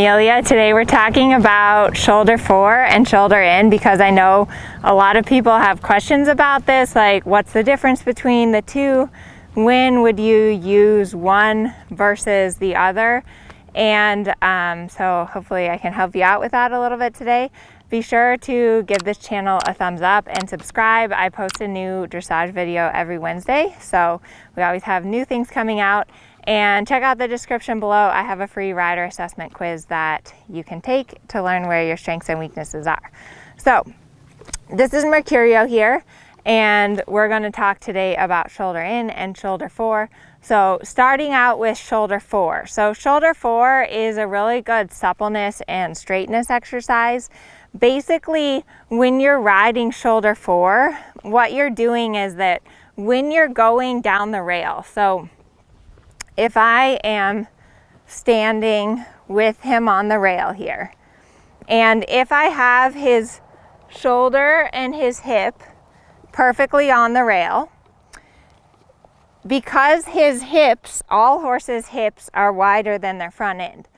Amelia. Today we're talking about shoulder fore and shoulder in because I know a lot of people have questions about this, like what's the difference between the two? When would you use one versus the other? And so hopefully I can help you out with that a little bit today. Be sure to give this channel a thumbs up and subscribe. I post a new dressage video every Wednesday, so we always have new things coming out. And check out the description below. I have a free rider assessment quiz that you can take to learn where your strengths and weaknesses are. So this is Mercurio here, and we're going to talk today about shoulder in and shoulder fore. So starting out with shoulder fore. So shoulder fore is a really good suppleness and straightness exercise. Basically, when you're riding shoulder fore, what you're doing is that when you're going down the rail, so if I am standing with him on the rail here, and if I have his shoulder and his hip perfectly on the rail, because his hips, all horses' hips are wider than their front end.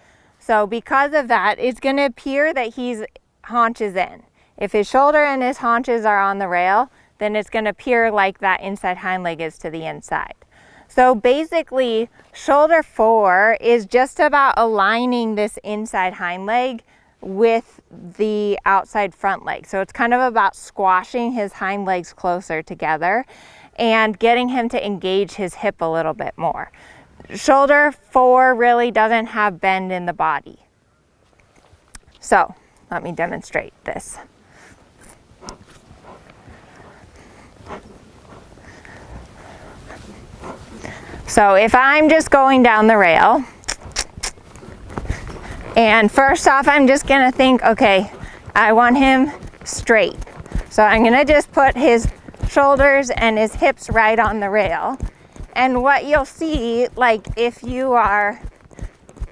So because of that, it's going to appear that he's haunches in. If his shoulder and his haunches are on the rail, then it's going to appear like that inside hind leg is to the inside. So basically, shoulder fore is just about aligning this inside hind leg with the outside front leg. So it's kind of about squashing his hind legs closer together and getting him to engage his hip a little bit more. Shoulder fore really doesn't have bend in the body. So let me demonstrate this. So if I'm just going down the rail, and first off, I'm just gonna think, okay, I want him straight. So I'm gonna just put his shoulders and his hips right on the rail. And what you'll see, like if you are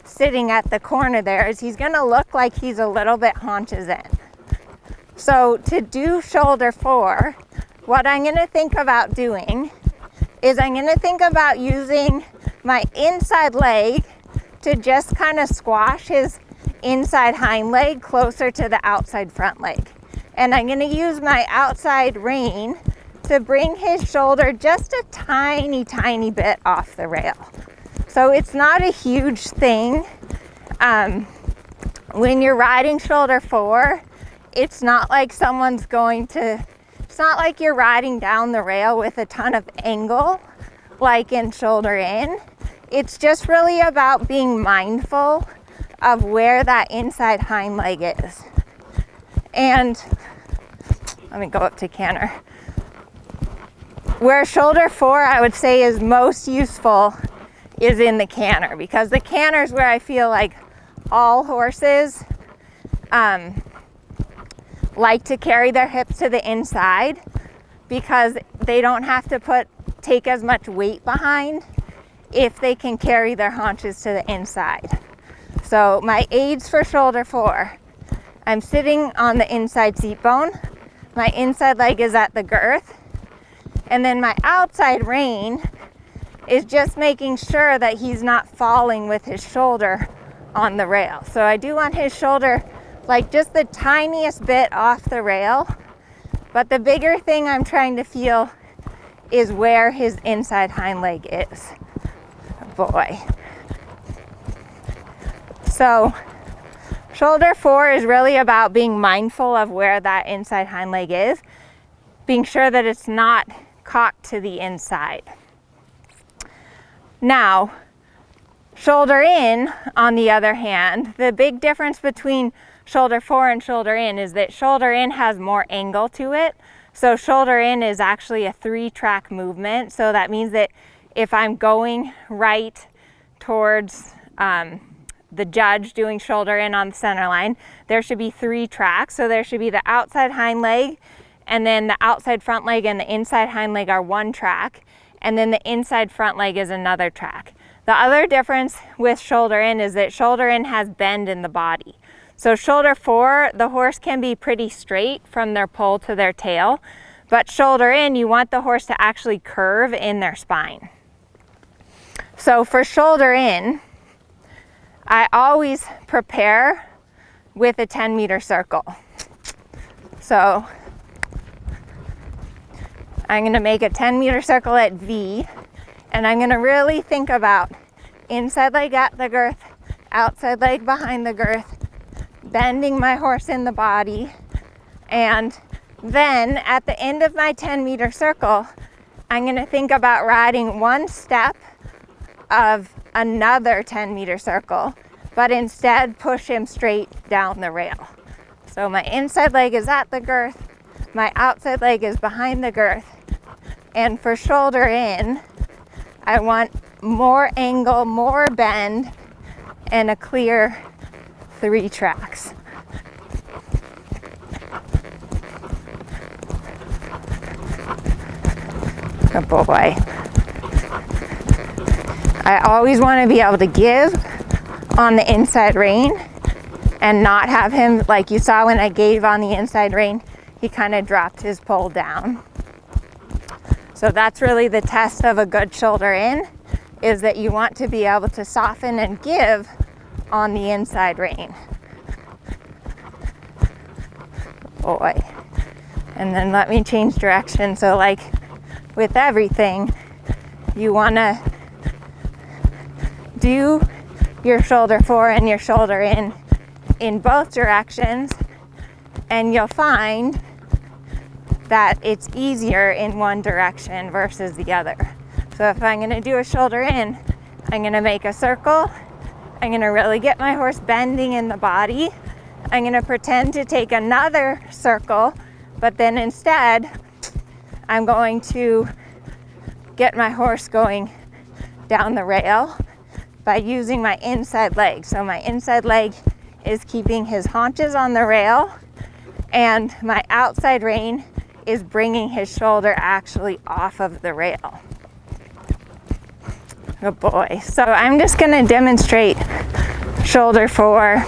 sitting at the corner there, is he's gonna look like he's a little bit haunches in. So to do shoulder fore, what I'm gonna think about doing is I'm going to think about using my inside leg to just kind of squash his inside hind leg closer to the outside front leg. And I'm going to use my outside rein to bring his shoulder just a tiny, tiny bit off the rail. So it's not a huge thing. When you're riding shoulder fore, it's not like it's not like you're riding down the rail with a ton of angle like in shoulder in. It's just really about being mindful of where that inside hind leg is. And let me go up to canter. Where shoulder fore I would say is most useful is in the canter, because the canter is where I feel like all horses like to carry their hips to the inside because they don't have to take as much weight behind if they can carry their haunches to the inside. So my aids for shoulder fore, I'm sitting on the inside seat bone, my inside leg is at the girth, and then my outside rein is just making sure that he's not falling with his shoulder on the rail. So I do want his shoulder like just the tiniest bit off the rail, but the bigger thing I'm trying to feel is where his inside hind leg is. Boy. So shoulder fore is really about being mindful of where that inside hind leg is, being sure that it's not cocked to the inside. Now, shoulder in, on the other hand, the big difference between shoulder fore and shoulder in is that shoulder in has more angle to it. So shoulder in is actually a 3-track movement. So that means that if I'm going right towards the judge doing shoulder in on the center line, there should be 3 tracks. So there should be the outside hind leg, and then the outside front leg and the inside hind leg are 1 track, and then the inside front leg is another track. The other difference with shoulder in is that shoulder in has bend in the body. So shoulder fore, the horse can be pretty straight from their poll to their tail, but shoulder in, you want the horse to actually curve in their spine. So for shoulder in, I always prepare with a 10-meter circle. So I'm going to make a 10-meter circle at V, and I'm going to really think about inside leg at the girth, outside leg behind the girth, bending my horse in the body, and then at the end of my 10-meter circle, I'm going to think about riding one step of another 10-meter circle, but instead push him straight down the rail. So my inside leg is at the girth, my outside leg is behind the girth, and for shoulder in, I want more angle, more bend, and a clear 3 tracks. Good boy. I always want to be able to give on the inside rein and not have him, like you saw when I gave on the inside rein, he kind of dropped his pole down. So that's really the test of a good shoulder in, is that you want to be able to soften and give on the inside rein. Boy. And then let me change direction. So like with everything, you want to do your shoulder fore and your shoulder in both directions, and you'll find that it's easier in one direction versus the other. So if I'm going to do a shoulder in, I'm going to make a circle. I'm going to really get my horse bending in the body. I'm going to pretend to take another circle, but then instead I'm going to get my horse going down the rail by using my inside leg. So my inside leg is keeping his haunches on the rail, and my outside rein is bringing his shoulder actually off of the rail. Good boy. So I'm just going to demonstrate shoulder fore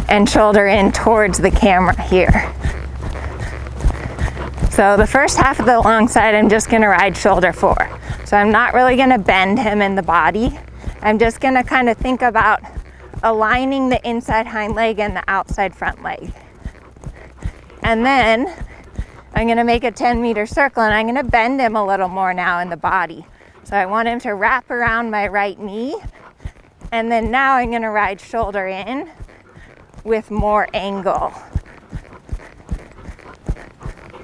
and shoulder in towards the camera here. So the first half of the long side, I'm just going to ride shoulder fore. So I'm not really going to bend him in the body. I'm just going to kind of think about aligning the inside hind leg and the outside front leg. And then I'm going to make a 10-meter circle, and I'm going to bend him a little more now in the body. So I want him to wrap around my right knee, and then now I'm going to ride shoulder in with more angle.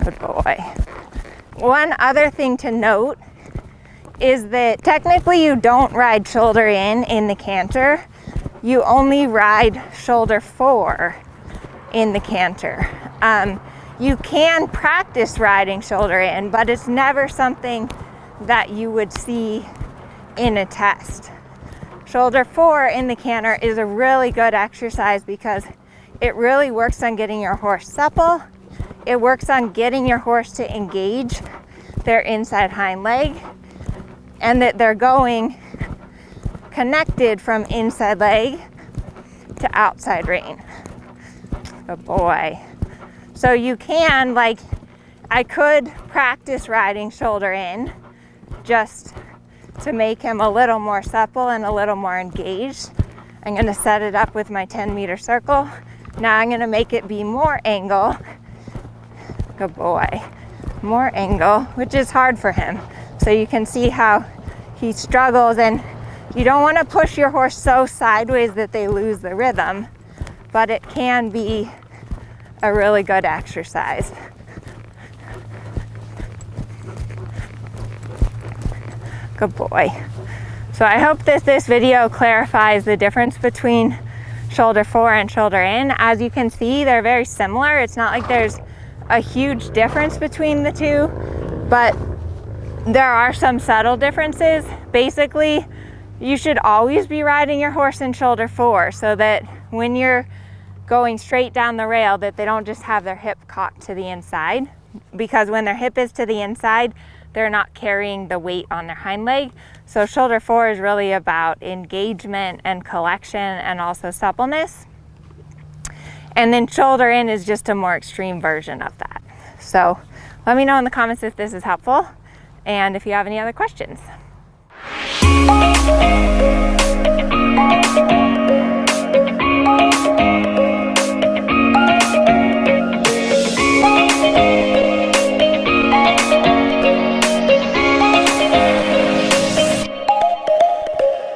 Good boy. One other thing to note is that technically you don't ride shoulder in the canter. You only ride shoulder fore in the canter. You can practice riding shoulder in, but it's never something that you would see in a test. Shoulder fore in the canter is a really good exercise because it really works on getting your horse supple. It works on getting your horse to engage their inside hind leg, and that they're going connected from inside leg to outside rein. Good boy. So you can, like, I could practice riding shoulder in just to make him a little more supple and a little more engaged. I'm going to set it up with my 10-meter circle. Now I'm going to make it be more angle. Good boy. More angle, which is hard for him. So you can see how he struggles, and you don't want to push your horse so sideways that they lose the rhythm, but it can be a really good exercise. Good boy. So I hope that this video clarifies the difference between shoulder fore and shoulder in. As you can see, they're very similar. It's not like there's a huge difference between the two, but there are some subtle differences. Basically, you should always be riding your horse in shoulder fore so that when you're going straight down the rail, that they don't just have their hip cocked to the inside, because when their hip is to the inside, they're not carrying the weight on their hind leg. So shoulder fore is really about engagement and collection and also suppleness. And then shoulder in is just a more extreme version of that. So let me know in the comments if this is helpful, and if you have any other questions.